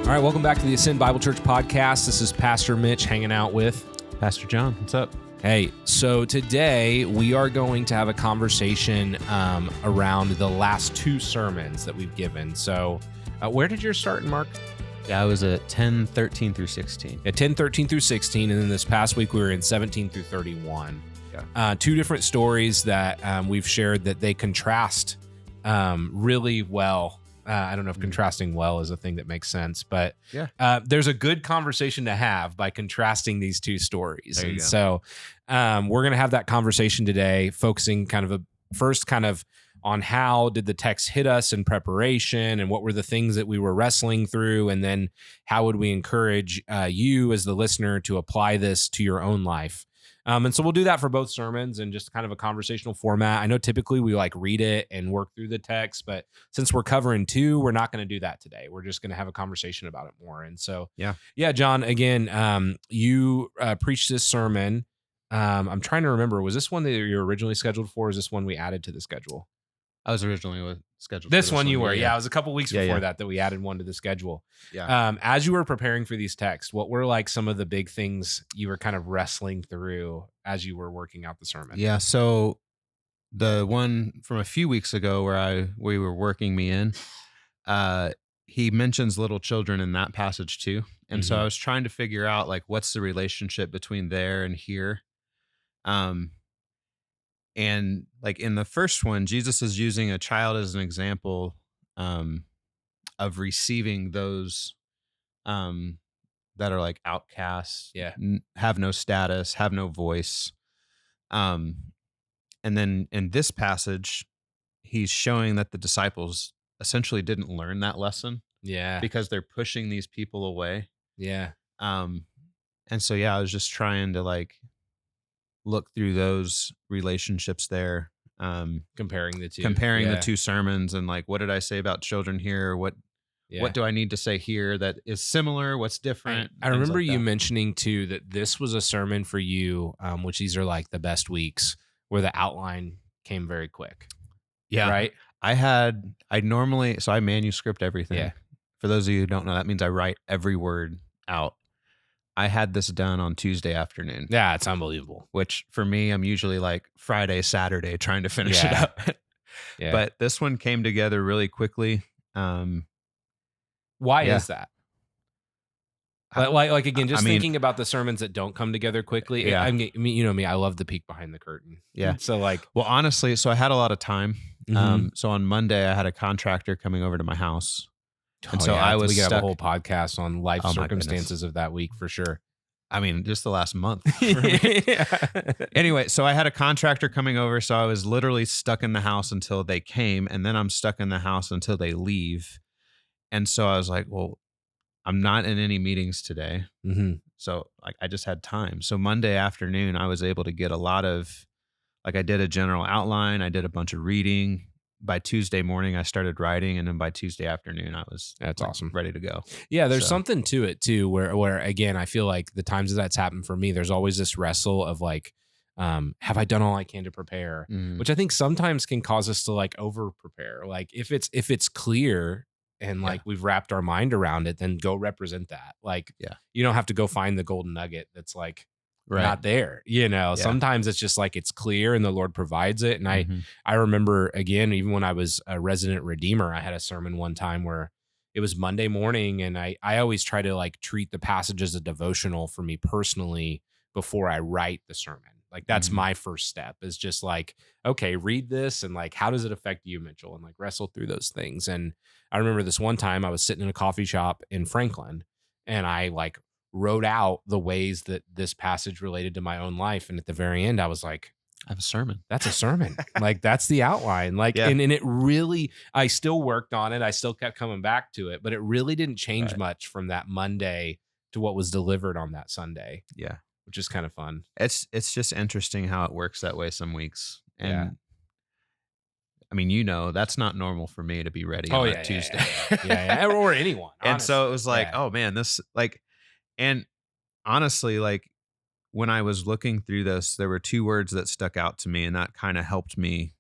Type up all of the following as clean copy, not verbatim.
All right, welcome back to the Ascend Bible Church podcast. This is Pastor Mitch hanging out with Pastor John. What's up? Hey, so today we are going to have a conversation around the last two sermons that we've given. So where did yours start, Mark? Yeah, I was at 10, 13 through 16. At 10, 13 through 16, and then this past week we were in 17 through 31. Yeah. Two different stories that we've shared that they contrast really well. I don't know if contrasting well is a thing that makes sense, but there's a good conversation to have by contrasting these two stories. And so we're going to have that conversation today, focusing first on how did the text hit us in preparation and what were the things that we were wrestling through, and then how would we encourage you as the listener to apply this to your own life. And so we'll do that for both sermons in just kind of a conversational format. I know typically we read it and work through the text, but since we're covering two, we're not going to do that today. We're just going to have a conversation about it more. And so, John, again, you preached this sermon. I'm trying to remember, was this one that you were originally scheduled for? Or is this one we added to the schedule? I was originally scheduled this one. You were. Yeah, it was a couple weeks before that we added one to the schedule. Yeah. As you were preparing for these texts, what were some of the big things you were kind of wrestling through as you were working out the sermon? Yeah. So the one from a few weeks ago where we were working me in, he mentions little children in that passage too. And so I was trying to figure out what's the relationship between there and here. And in the first one, Jesus is using a child as an example of receiving those that are outcasts, have no status, have no voice. And then in this passage, he's showing that the disciples essentially didn't learn that lesson. Yeah. Because they're pushing these people away. Yeah. And so, I was just trying to look through those relationships there, comparing the two, the two sermons, and what did I say about children here? What do I need to say here that is similar? What's different? I remember you mentioning too that this was a sermon for you, which these are the best weeks where the outline came very quick. Yeah. Right. I manuscript everything. Yeah. For those of you who don't know, that means I write every word out. I had this done on Tuesday afternoon. Yeah, it's unbelievable. Which for me, I'm usually Friday, Saturday trying to finish it up. Yeah. But this one came together really quickly. Why is that? Again, thinking about the sermons that don't come together quickly. Yeah. You know me, I love the peek behind the curtain. Yeah. So well, honestly, so I had a lot of time. So on Monday, I had a contractor coming over to my house. And so I was we stuck. have a whole podcast on life circumstances of that week for sure. I mean, just the last month. Anyway, so I had a contractor coming over. So I was literally stuck in the house until they came. And then I'm stuck in the house until they leave. And so I was like, well, I'm not in any meetings today. So I just had time. So Monday afternoon, I was able to get a lot of, I did a general outline. I did a bunch of reading. By Tuesday morning, I started writing, and then by Tuesday afternoon, I was awesome, ready to go. Yeah, there's something to it too, where again, I feel like the times that that's happened for me, there's always this wrestle of have I done all I can to prepare, which I think sometimes can cause us to over prepare. If it's clear and we've wrapped our mind around it, then go represent that. You don't have to go find the golden nugget that's not there, Sometimes it's just it's clear and the Lord provides it. And I remember, again, even when I was a resident redeemer, I had a sermon one time where it was Monday morning, and I always try to treat the passage as a devotional for me personally before I write the sermon. That's my first step, is just okay, read this and how does it affect you, Mitchell, and wrestle through those things. And I remember this one time I was sitting in a coffee shop in Franklin, and I wrote out the ways that this passage related to my own life. And at the very end, I was like, I have a sermon. That's a sermon. That's the outline. And it really, I still worked on it. I still kept coming back to it, but it really didn't change much from that Monday to what was delivered on that Sunday. Yeah. Which is kind of fun. It's just interesting how it works that way some weeks. And I mean, that's not normal for me to be ready on a Tuesday. Yeah. Or anyone. Honestly. And so it was oh man, this and honestly, when I was looking through this, there were two words that stuck out to me, and that kind of helped me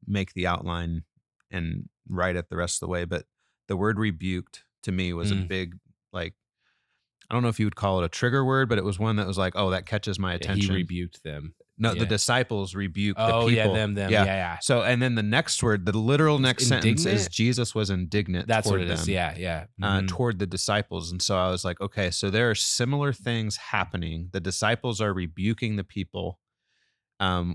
make the outline and write it the rest of the way. But the word rebuked to me was a big, like, I don't know if you would call it a trigger word, but it was one that was like, oh, that catches my attention. He rebuked them. No, the disciples rebuke the Oh, people. yeah, them. Yeah. So, and then the next word, the literal next sentence is Jesus was indignant That's toward what it them. is. Yeah. Toward the disciples. And so I was like, okay, so there are similar things happening. The disciples are rebuking the people,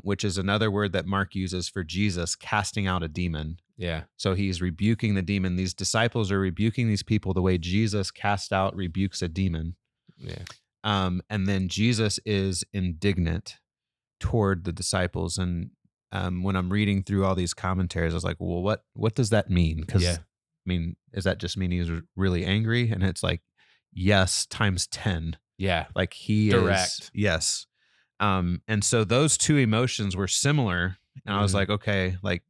which is another word that Mark uses for Jesus casting out a demon. Yeah. So he's rebuking the demon. These disciples are rebuking these people the way Jesus rebukes a demon. Yeah. And then Jesus is indignant toward the disciples. And when I'm reading through all these commentaries, I was like, well, what does that mean? Because I mean, does that just mean he's really angry? And it's like, yes, times 10. Yeah. Like he direct. is. Yes. And so those two emotions were similar. And I was like, okay, like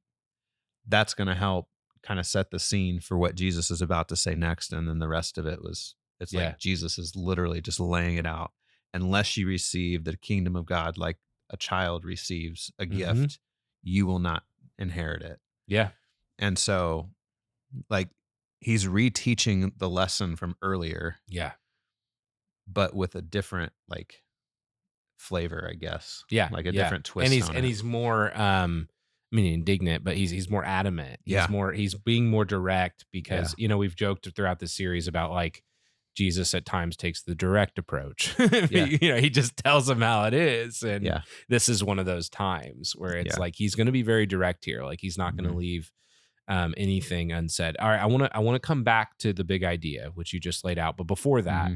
that's going to help kind of set the scene for what Jesus is about to say next. And then the rest of it it's like Jesus is literally just laying it out. Unless you receive the kingdom of God like a child receives a gift, you will not inherit it. Yeah. And so like he's reteaching the lesson from earlier. Yeah. But with a different like flavor, I guess. Yeah. Like a different twist. And he's more I mean, indignant, but he's more adamant. He's being more direct because, we've joked throughout the series about like Jesus at times takes the direct approach. He just tells them how it is. And this is one of those times where it's like, he's going to be very direct here. Like he's not going to leave anything unsaid. All right. I want to come back to the big idea, which you just laid out. But before that,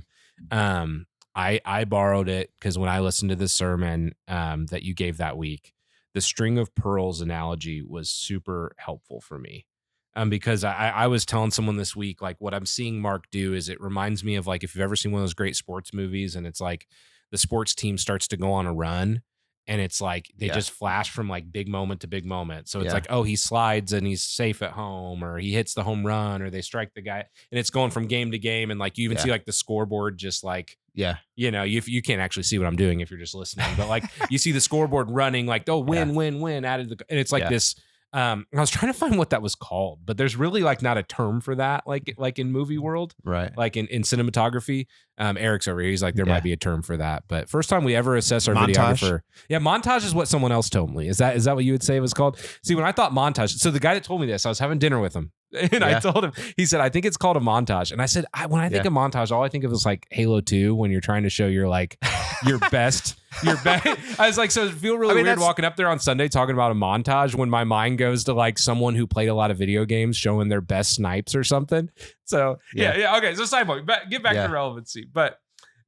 I borrowed it because when I listened to the sermon that you gave that week, the string of pearls analogy was super helpful for me. Because I was telling someone this week, like what I'm seeing Mark do is it reminds me of like, if you've ever seen one of those great sports movies and it's like the sports team starts to go on a run and it's like, they just flash from like big moment to big moment. So it's like, oh, he slides and he's safe at home, or he hits the home run, or they strike the guy, and it's going from game to game. And like, you even see like the scoreboard, just like, you can't actually see what I'm doing if you're just listening, but like you see the scoreboard running like, oh, win, added the, and it's like this. I was trying to find what that was called, but there's really like not a term for that, like in movie world, right? Like in cinematography. Eric's over here. He's like, there might be a term for that, but first time we ever assess our videographer. Yeah, montage is what someone else told me. Is that what you would say it was called? See, when I thought montage, so the guy that told me this, I was having dinner with him. And I told him, he said, I think it's called a montage. And I said, when I think of montage, all I think of is like Halo 2 when you're trying to show your like your best. I was like, so it feel really weird walking up there on Sunday talking about a montage when my mind goes to like someone who played a lot of video games showing their best snipes or something. So yeah. Okay. So side point, get back to relevancy. But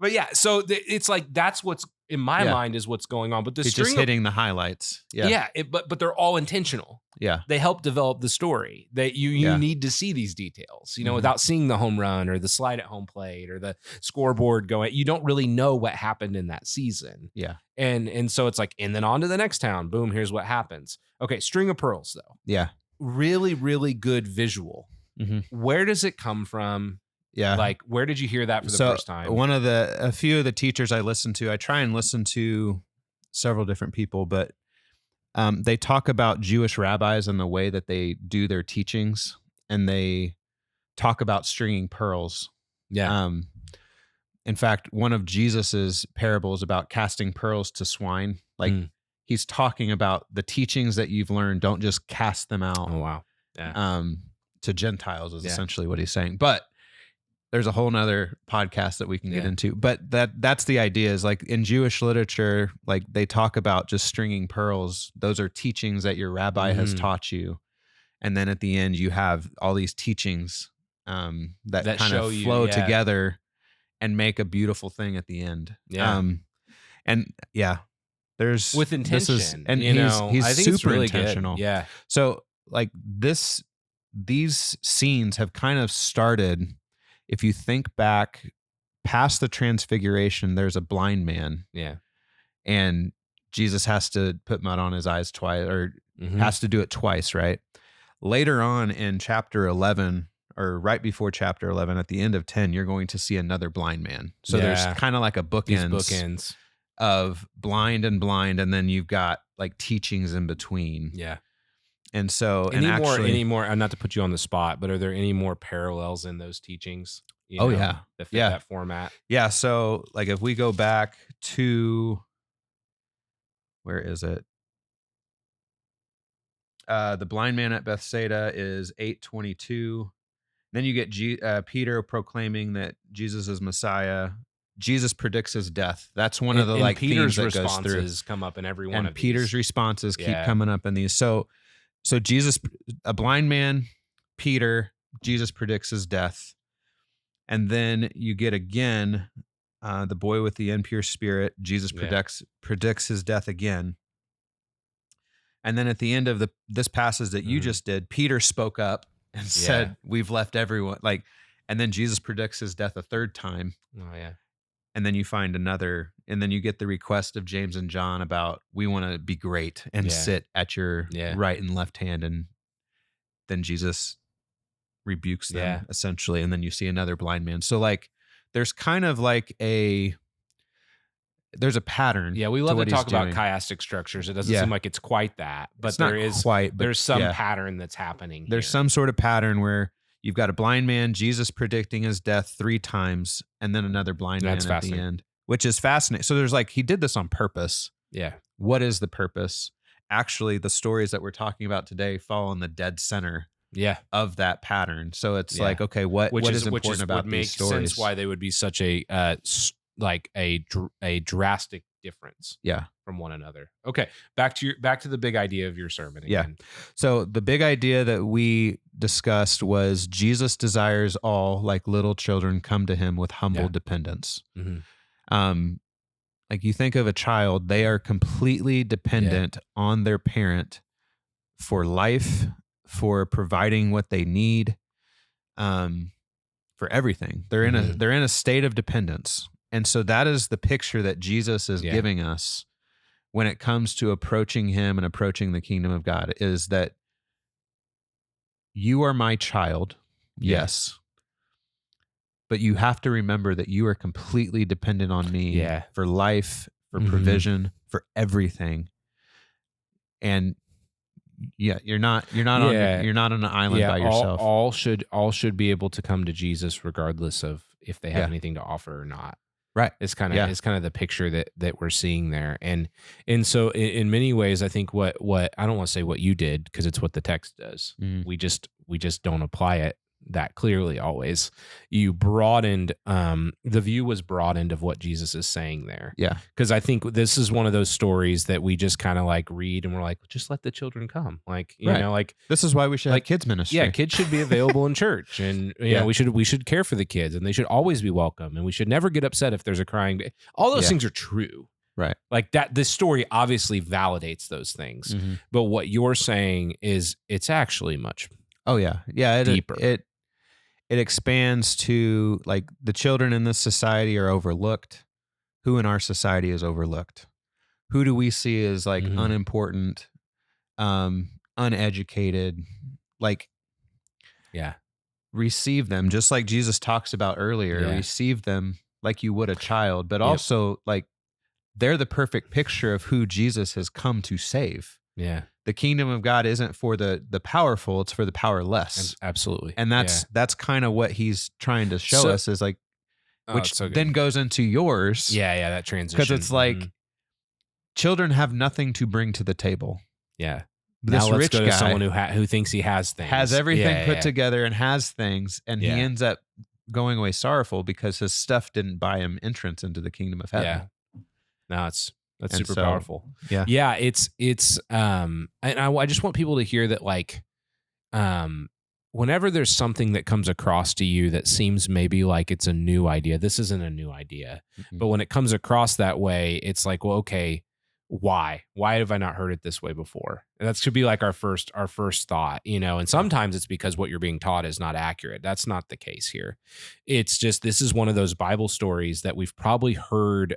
yeah, so it's like, that's what's in my mind is what's going on. But the string just hitting the highlights. Yeah. But they're all intentional. Yeah. They help develop the story. That you need to see these details, without seeing the home run or the slide at home plate or the scoreboard going, you don't really know what happened in that season. Yeah. And so it's like, and then on to the next town, boom, here's what happens. Okay. String of pearls though. Yeah. Really, really good visual. Where does it come from? Yeah. Like, where did you hear that for the first time? A few of the teachers I listen to, I try and listen to several different people, but they talk about Jewish rabbis and the way that they do their teachings, and they talk about stringing pearls. Yeah. In fact, one of Jesus's parables about casting pearls to swine, like he's talking about the teachings that you've learned, don't just cast them out. Oh, wow. Yeah. To Gentiles is essentially what he's saying. But there's a whole nother podcast that we can get into, but that's the idea is like in Jewish literature, like they talk about just stringing pearls. Those are teachings that your rabbi has taught you. And then at the end you have all these teachings that kind of flow together and make a beautiful thing at the end. Yeah. There's with intention, and he's I think super it's really intentional. Good. Yeah. So like these scenes have kind of started. If you think back past the transfiguration, there's a blind man. Yeah. And Jesus has to put mud on his eyes twice, or has to do it twice, right? Later on in chapter 11, or right before chapter 11, at the end of 10, you're going to see another blind man. So there's kind of like a bookends of blind, and then you've got like teachings in between. Yeah. And so, Any more, not to put you on the spot, but are there any more parallels in those teachings? Yeah. That fit that format? Yeah. So like if we go back to, where is it? The blind man at Bethsaida is 8:22. Then you get Peter proclaiming that Jesus is Messiah. Jesus predicts his death. That's one of the like Peter's themes that goes through. responses come up in every one And of Peter's these. responses keep coming up in these. So Jesus, a blind man, Peter, Jesus predicts his death. And then you get again the boy with the impure spirit. Jesus predicts his death again. And then at the end of this passage that you just did, Peter spoke up and said, "We've left everyone." Like, and then Jesus predicts his death a third time. Oh yeah. And then you find another, and then you get the request of James and John about, we want to be great and sit at your right and left hand. And then Jesus rebukes them essentially. And then you see another blind man. So like, there's kind of like there's a pattern. Yeah, we love to talk about chiastic structures. It doesn't seem like it's quite that, but there's some pattern that's happening. There's some sort of pattern where you've got a blind man, Jesus predicting his death 3 times, and then another blind man at the end, which is fascinating. So there's like, he did this on purpose. Yeah. What is the purpose? Actually, the stories that we're talking about today fall in the dead center of that pattern. So it's like, okay, what is important about these stories? Would make sense why they would be such a drastic difference from one another. Okay, back to the big idea of your sermon again. So the big idea that we discussed was Jesus desires all, like little children, come to him with humble dependence. Like you think of a child, they are completely dependent on their parent for life, for providing what they need, for everything. They're in a state of dependence. And so that is the picture that Jesus is giving us when it comes to approaching him and approaching the kingdom of God, is that you are my child, yes, but you have to remember that you are completely dependent on me for life, for provision, for everything. And you're not on an island by yourself. All should be able to come to Jesus regardless of if they have anything to offer or not. Right. It's kind of the picture that we're seeing there. And so in many ways, I think what I don't want to say what you did, because it's what the text does. We just don't apply it that clearly always. You broadened, the view was broadened of what Jesus is saying there. Yeah. Because I think this is one of those stories that we just kind of like read and we're like, just let the children come. Like, you know, like this is why we should have kids ministry. Yeah, kids should be available in church, and you know, we should care for the kids, and they should always be welcome, and we should never get upset if there's a crying baby. All those things are true. Right. Like that, this story obviously validates those things. But what you're saying is it's actually much deeper. It expands to like the children in this society are overlooked. Who in our society is overlooked? Who do we see as like unimportant, uneducated? Like, receive them just like Jesus talks about earlier. Receive them like you would a child, but also like they're the perfect picture of who Jesus has come to save. Yeah. The kingdom of God isn't for the powerful, it's for the powerless. Absolutely. And that's kind of what he's trying to show us, is like, which then goes into yours. Yeah, that transition. Because it's like, children have nothing to bring to the table. Yeah. This now let's rich go to guy someone who thinks he has things. Has everything put together and has things, and he ends up going away sorrowful because his stuff didn't buy him entrance into the kingdom of heaven. Yeah. No, that's super powerful. Yeah. It's and I just want people to hear that, like, whenever there's something that comes across to you that seems maybe like it's a new idea, this isn't a new idea. But when it comes across that way, it's like, well, okay, why have I not heard it this way before? And that should be like our first thought, you know. And sometimes it's because what you're being taught is not accurate. That's not the case here. It's just, this is one of those Bible stories that we've probably heard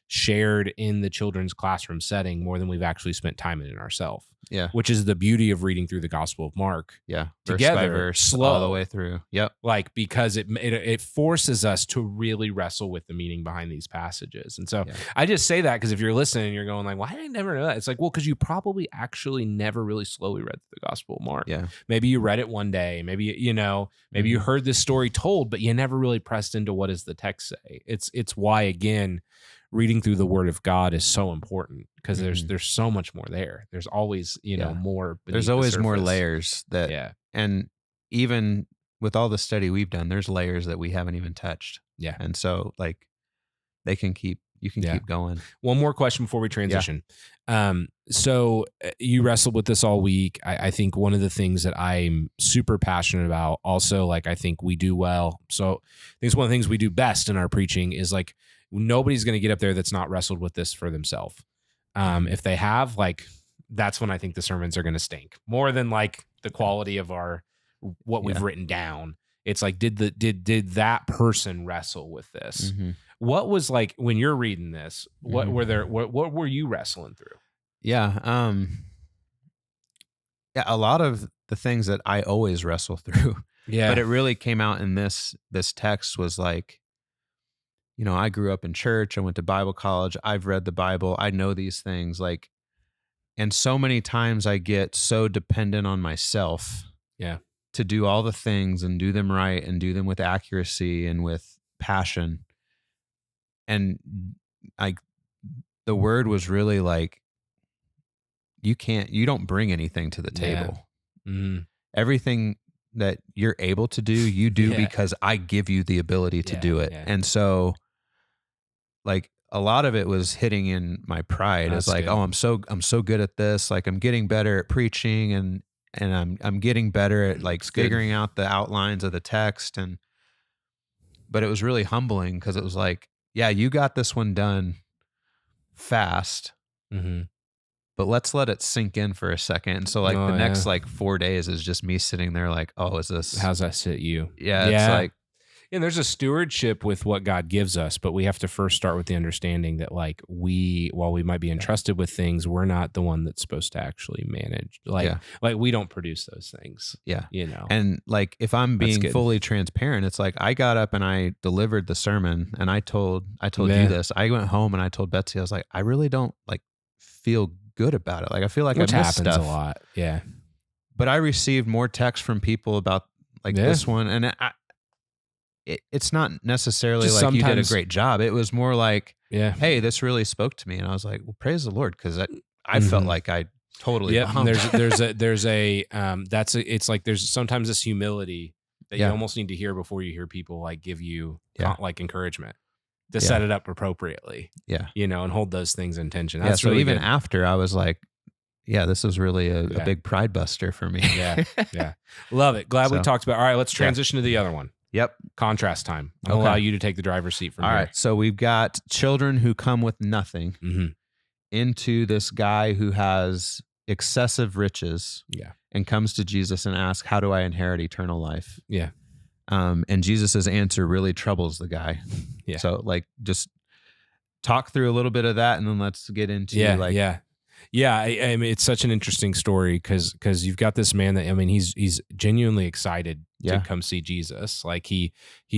shared in the children's classroom setting more than we've actually spent time in it ourselves. Yeah. Which is the beauty of reading through the Gospel of Mark. Yeah. Together, verse by verse, slow. all the way through. Yep. Like, because it forces us to really wrestle with the meaning behind these passages. And so I just say that because if you're listening and you're going like, why did I never know that? It's like, well, because you probably actually never really slowly read the Gospel of Mark. Yeah. Maybe you read it one day. Maybe, maybe you heard this story told, but you never really pressed into what does the text say. It's why, again, reading through the Word of God is so important because there's so much more there. There's always, more. There's always more layers that, and even with all the study we've done, there's layers that we haven't even touched. Yeah. And so like you can keep going. One more question before we transition. So you wrestled with this all week. I think one of the things that I'm super passionate about also, like, I think we do well. So I think it's one of the things we do best in our preaching is like, nobody's going to get up there that's not wrestled with this for themselves. If they have, like, that's when I think the sermons are going to stink more than like the quality of what we've written down. It's like, did that person wrestle with this? What was, like, when you're reading this, what were you wrestling through? Yeah. A lot of the things that I always wrestle through, but it really came out in this text was like, I grew up in church. I went to Bible college. I've read the Bible. I know these things, like, and so many times I get so dependent on myself to do all the things and do them right and do them with accuracy and with passion. And the word was really like, you don't bring anything to the table. Everything that you're able to do, you do because I give you the ability to do it. And so, like, a lot of it was hitting in my pride. It's like, oh, I'm so good at this. Like, I'm getting better at preaching and I'm getting better at like figuring out the outlines of the text. But it was really humbling because it was like, yeah, you got this one done fast, but let's let it sink in for a second. And so like the next like 4 days is just me sitting there like, oh, how's that sit you? Yeah. It's like, and there's a stewardship with what God gives us, but we have to first start with the understanding that, like, while we might be entrusted with things, we're not the one that's supposed to actually manage. Like we don't produce those things. Yeah. And like, if I'm being fully transparent, it's like, I got up and I delivered the sermon and I told you this. I went home and I told Betsy, I was like, I really don't like feel good about it. Like, I feel like which I missed happens stuff a lot. Yeah. But I received more texts from people about like this one. And it's not necessarily just like you did a great job. It was more like, hey, this really spoke to me. And I was like, well, praise the Lord. Cause I felt like I totally, it's like, there's sometimes this humility that you almost need to hear before you hear people like give you like encouragement to set it up appropriately. Yeah. And hold those things in tension. That's so really even good. After I was like, this was really a big pride buster for me. Yeah. Love it. Glad we talked about. All right, let's transition to the other one. Yep. Contrast time. I'll allow you to take the driver's seat from here. All right. So we've got children who come with nothing into this guy who has excessive riches and comes to Jesus and asks, how do I inherit eternal life? Yeah. And Jesus's answer really troubles the guy. Yeah. So like, just talk through a little bit of that and then let's get into I mean, it's such an interesting story because you've got this man that, I mean, he's genuinely excited to come see Jesus. Like he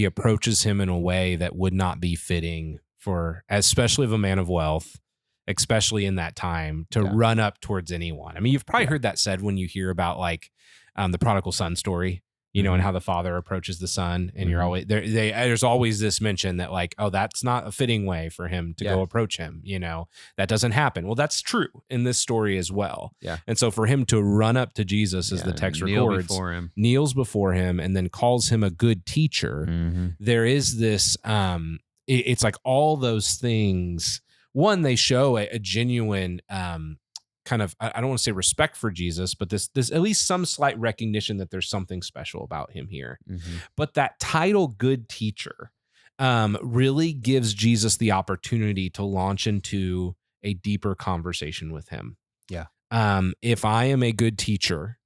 approaches him in a way that would not be fitting for, especially of a man of wealth, especially in that time, to run up towards anyone. I mean, you've probably heard that said when you hear about like the prodigal son story. And how the father approaches the son, and you're always there. There's always this mention that like, oh, that's not a fitting way for him to go approach him. That doesn't happen. Well, that's true in this story as well. Yeah. And so for him to run up to Jesus, as the text records, kneels before him, and then calls him a good teacher. There is this. It's like all those things. One, they show a genuine. Kind of, I don't want to say respect for Jesus, but this at least some slight recognition that there's something special about him here. But that title, good teacher, really gives Jesus the opportunity to launch into a deeper conversation with him. Yeah. If I am a good teacher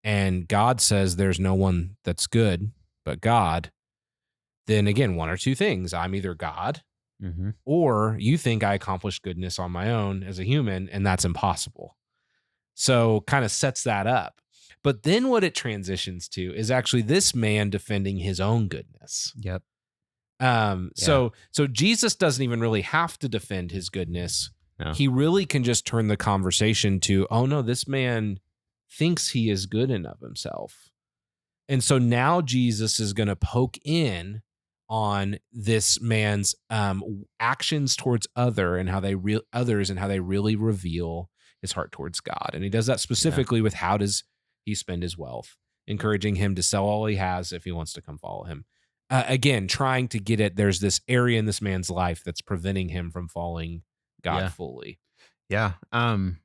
and God says there's no one that's good but God, then again, one or two things. I'm either God or you think I accomplished goodness on my own as a human, and that's impossible. So kind of sets that up. But then what it transitions to is actually this man defending his own goodness. Yep. So Jesus doesn't even really have to defend his goodness. No. He really can just turn the conversation to, oh no, this man thinks he is good and of himself. And so now Jesus is going to poke in on this man's actions towards others and how they really reveal his heart towards God. And he does that specifically with how does he spend his wealth, encouraging him to sell all he has if he wants to come follow him. Again, trying to get at there's this area in this man's life that's preventing him from following God fully. Yeah. I'm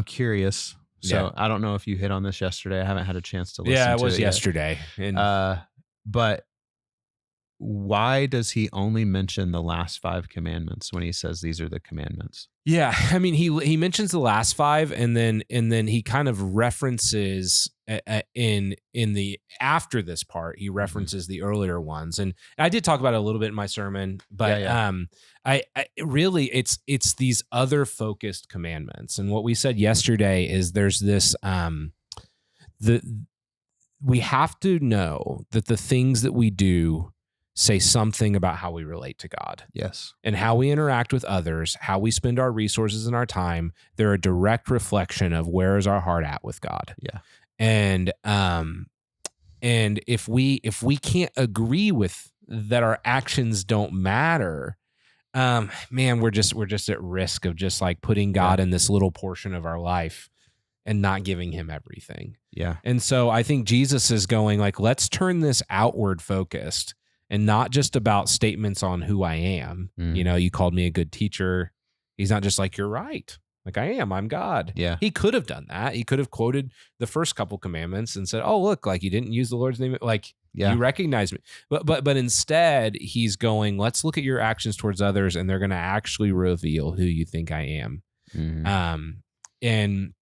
curious. So I don't know if you hit on this yesterday. I haven't had a chance to listen to it. Yeah, it was yesterday. And but why does he only mention the last 5 commandments when he says these are the commandments? Yeah, I mean, he mentions the last 5, and then he kind of references in the after this part, he references the earlier ones, and I did talk about it a little bit in my sermon, but I really it's these other focused commandments, and what we said yesterday is there's this we have to know that the things that we do say something about how we relate to God. Yes. And how we interact with others, how we spend our resources and our time. They're a direct reflection of where is our heart at with God. Yeah. And if we can't agree with that our actions don't matter, man, we're just at risk of just like putting God in this little portion of our life and not giving him everything. Yeah. And so I think Jesus is going like, let's turn this outward focused and not just about statements on who I am. You know, you called me a good teacher. He's not just like, you're right. Like I am, I'm God. Yeah. He could have done that. He could have quoted the first couple commandments and said, oh, look, like you didn't use the Lord's name. Like you recognize me. But instead he's going, let's look at your actions towards others and they're going to actually reveal who you think I am. And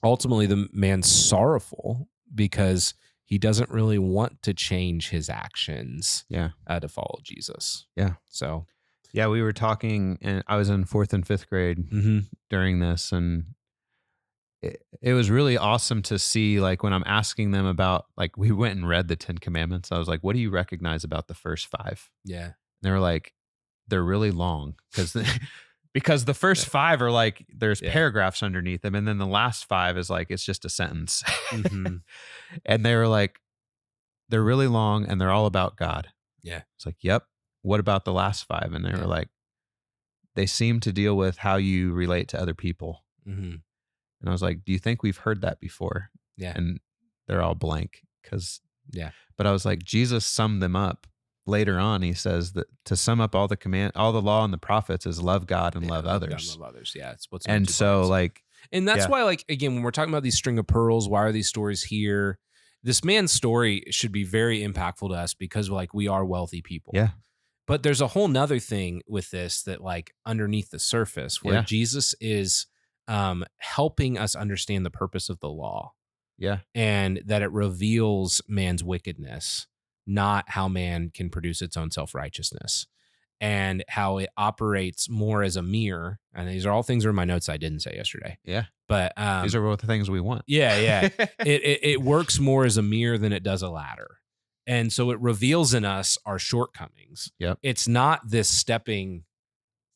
ultimately the man's sorrowful because he doesn't really want to change his actions to follow Jesus. Yeah. So, yeah, we were talking, and I was in 4th and 5th grade during this, and it was really awesome to see, like, when I'm asking them about, like, we went and read the 10 Commandments. I was like, what do you recognize about the first 5? Yeah. And they were like, they're really long because the first 5 are like, there's paragraphs underneath them. And then the last 5 is like, it's just a sentence. And they were like, they're really long and they're all about God. Yeah. It's like, yep. What about the last 5? And they were like, they seem to deal with how you relate to other people. And I was like, do you think we've heard that before? Yeah. And they're all blank but I was like, Jesus summed them up. Later on, he says that to sum up all the law and the prophets is love God and love others. God, love others. Yeah. It's what's and so parts. Like, and that's why, like, again, when we're talking about these string of pearls, why are these stories here? This man's story should be very impactful to us because like we are wealthy people. Yeah. But there's a whole nother thing with this that like underneath the surface where Jesus is helping us understand the purpose of the law. Yeah. And that it reveals man's wickedness, not how man can produce its own self-righteousness, and how it operates more as a mirror. And these are all things that are in my notes I didn't say yesterday. Yeah. But these are both the things we want. Yeah. Yeah. it works more as a mirror than it does a ladder. And so it reveals in us our shortkomings. Yep. It's not this stepping,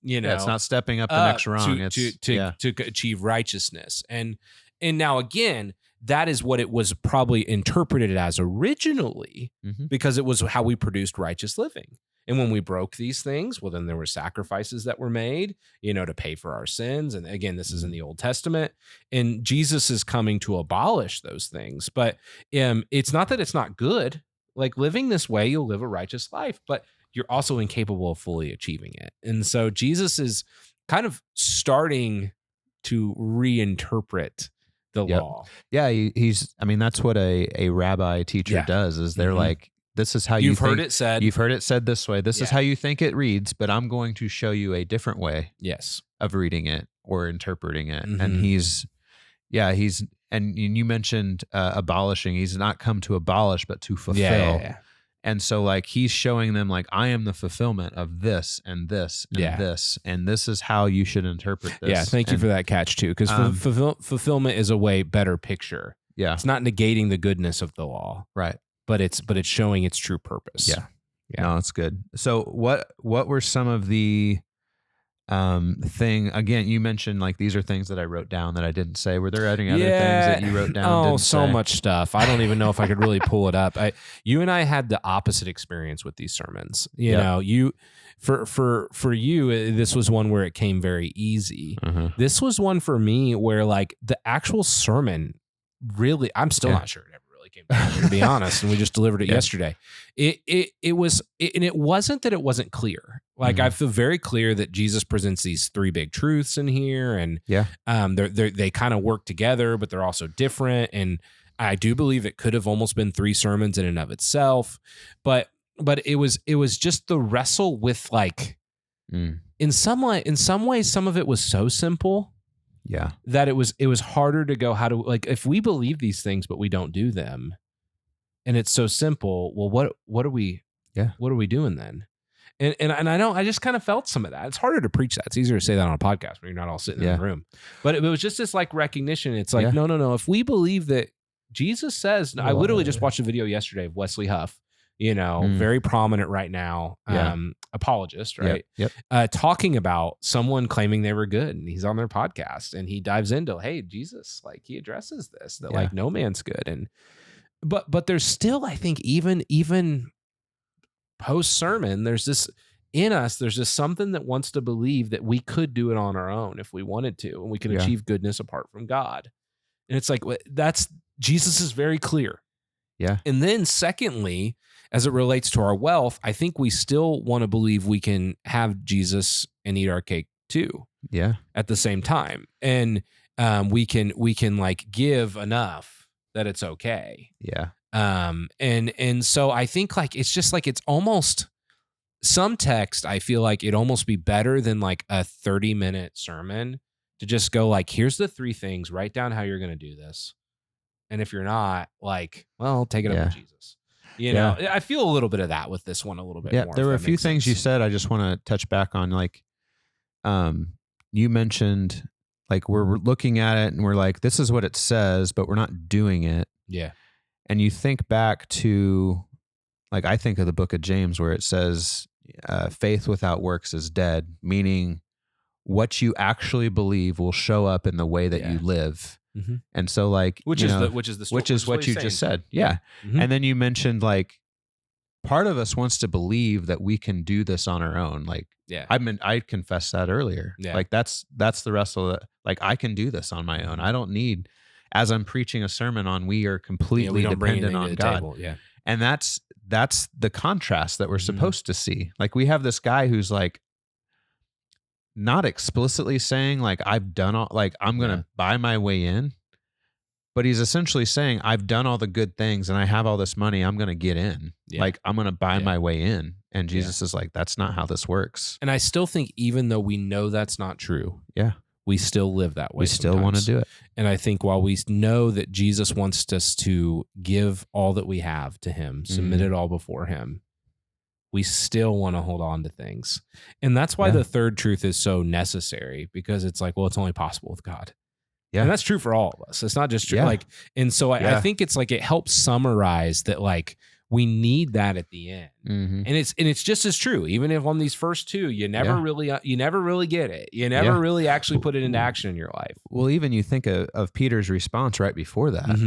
it's not stepping up the next rung. To achieve righteousness. And now again, that is what it was probably interpreted as originally because it was how we produced righteous living. And when we broke these things, well, then there were sacrifices that were made, to pay for our sins. And again, this is in the Old Testament. And Jesus is coming to abolish those things. But it's not that it's not good. Like living this way, you'll live a righteous life, but you're also incapable of fully achieving it. And so Jesus is kind of starting to reinterpret the law. Yeah, that's what a rabbi teacher does, is they're like, this is how you've heard it said. You've heard it said this way. This is how you think it reads, but I'm going to show you a different way of reading it or interpreting it. And and you mentioned abolishing. He's not come to abolish, but to fulfill. And so like he's showing them like, I am the fulfillment of this and this and this, and this is how you should interpret this. Yeah, thank you for that catch too, because fulfillment is a way better picture. Yeah, it's not negating the goodness of the law, right? But it's showing its true purpose. Yeah. No, it's good. So what were some of the again, you mentioned like these are things that I wrote down that I didn't say. Were there any other things that you wrote down? Oh, so much stuff. I don't even know if I could really pull it up. You and I had the opposite experience with these sermons. You know, for you, this was one where it came very easy. This was one for me where like the actual sermon really, I'm still not sure it ever really came together, to be honest. And we just delivered it yesterday. It was, and it wasn't that it wasn't clear. Like I feel very clear that Jesus presents these three big truths in here, and they kind of work together, but they're also different. And I do believe it could have almost been three sermons in and of itself, but it was just the wrestle with like, in some ways, some of it was so simple. Yeah. That it was harder to go how to, like, if we believe these things but we don't do them and it's so simple, well, what are we doing then? And I just kind of felt some of that. It's harder to preach that. It's easier to say that on a podcast when you're not all sitting in the room. But it was just this like recognition. It's like, no. If we believe that Jesus says, I literally just watched a video yesterday of Wesley Huff, very prominent right now, apologist, right? Talking about someone claiming they were good, and he's on their podcast and he dives into, hey, Jesus, like he addresses this, that like no man's good. And, but there's still, I think even post sermon, there's this in us, there's just something that wants to believe that we could do it on our own if we wanted to, and we can achieve goodness apart from God. And it's like, Jesus is very clear. Yeah. And then secondly, as it relates to our wealth, I think we still want to believe we can have Jesus and eat our cake too. Yeah. At the same time. And we can like give enough that it's okay. Yeah. And so I think like it's just like it's almost some text, I feel like it'd almost be better than like a 30-minute sermon to just go like, here's the three things, write down how you're going to do this. And if you're not, like, well, take it up with Jesus. You know, I feel a little bit of that with this one a little bit more. There were a few things you said I just want to touch back on. Like, you mentioned, like, we're looking at it and we're like, this is what it says, but we're not doing it. Yeah. And you think back to, like, I think of the book of James where it says, faith without works is dead, meaning what you actually believe will show up in the way that you live. Mm-hmm. And so like, which is what you just said. Yeah. Mm-hmm. And then you mentioned like part of us wants to believe that we can do this on our own. Like, I confessed that earlier. Yeah. Like that's the wrestle that like, I can do this on my own. I don't need, as I'm preaching a sermon on, we are completely dependent on God. Table. Yeah. And that's the contrast that we're supposed to see. Like we have this guy who's like, not explicitly saying like I've done all, like I'm going to buy my way in, but he's essentially saying I've done all the good things and I have all this money. I'm going to get in. Yeah. Like I'm going to buy my way in. And Jesus is like, that's not how this works. And I still think even though we know that's not true, we still live that way. We still want to do it. And I think while we know that Jesus wants us to give all that we have to him, submit it all before him, we still want to hold on to things. And that's why the third truth is so necessary, because it's like, well, it's only possible with God. Yeah. And that's true for all of us. It's not just true. Like, and so I think it's like, it helps summarize that like, we need that at the end. Mm-hmm. And it's just as true. Even if on these first two, you never really get it. You never really actually put it into action in your life. Well, even you think of Peter's response right before that,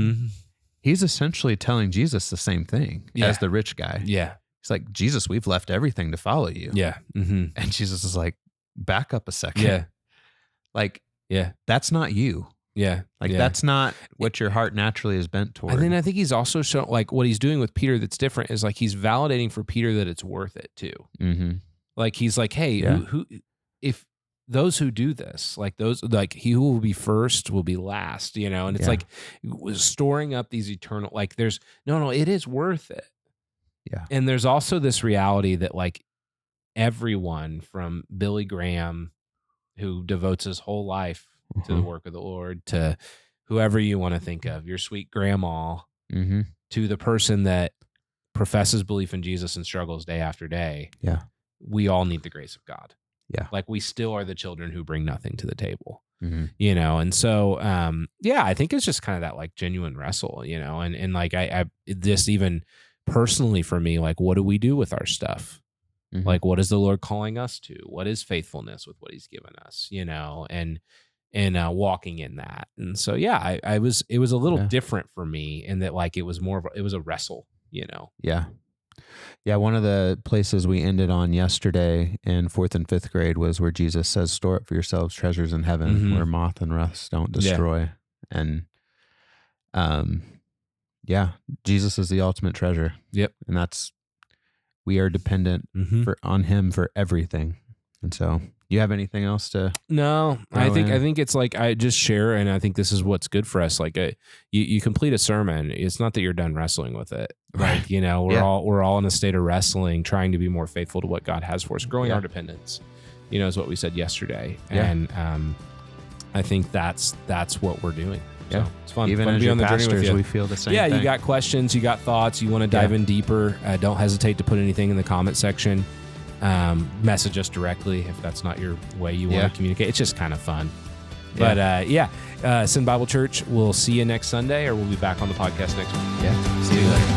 he's essentially telling Jesus the same thing as the rich guy. Yeah. He's like, Jesus, we've left everything to follow you. Yeah. Mm-hmm. And Jesus is like, back up a second. Yeah. Like, that's not you. Yeah. Like, that's not what your heart naturally is bent toward. And then I think he's also shown, like, what he's doing with Peter that's different is, like, he's validating for Peter that it's worth it, too. Mm-hmm. Like, he's like, hey, who, if those who do this, like, those, like, he who will be first will be last, you know? And it's like storing up these eternal, like, there's, no, it is worth it. Yeah. And there's also this reality that like everyone from Billy Graham, who devotes his whole life to the work of the Lord, to whoever you want to think of, your sweet grandma, to the person that professes belief in Jesus and struggles day after day, Yeah. we all need the grace of God. Yeah. Like we still are the children who bring nothing to the table, Mm-hmm. you know? And so, I think it's just kind of that like genuine wrestle, you know, and like, I this even personally for me, like, what do we do with our stuff? Mm-hmm. Like, what is the Lord calling us to? What is faithfulness with what he's given us, you know, and walking in that. And so, it was a little different for me in that, like, it was it was a wrestle, you know? Yeah. Yeah. One of the places we ended on yesterday in 4th and 5th grade was where Jesus says, store up for yourselves treasures in heaven where moth and rust don't destroy. And, Jesus is the ultimate treasure. Yep. And we are dependent on him for everything. And so, you have anything else to? No, I think it's like, I just share, and I think this is what's good for us. Like, you complete a sermon. It's not that you're done wrestling with it. Like, you know, we're all in a state of wrestling, trying to be more faithful to what God has for us, growing our dependence, you know, is what we said yesterday. Yeah. And I think that's what we're doing. So it's fun. Even fun as to be your on the pastors, journey with you. we feel the same thing. You got questions, you got thoughts, you want to dive in deeper. Don't hesitate to put anything in the comment section. Message us directly if that's not your way you want to communicate. It's just kind of fun. But Sin Bible Church, we'll see you next Sunday, or we'll be back on the podcast next week. Yeah. See you later.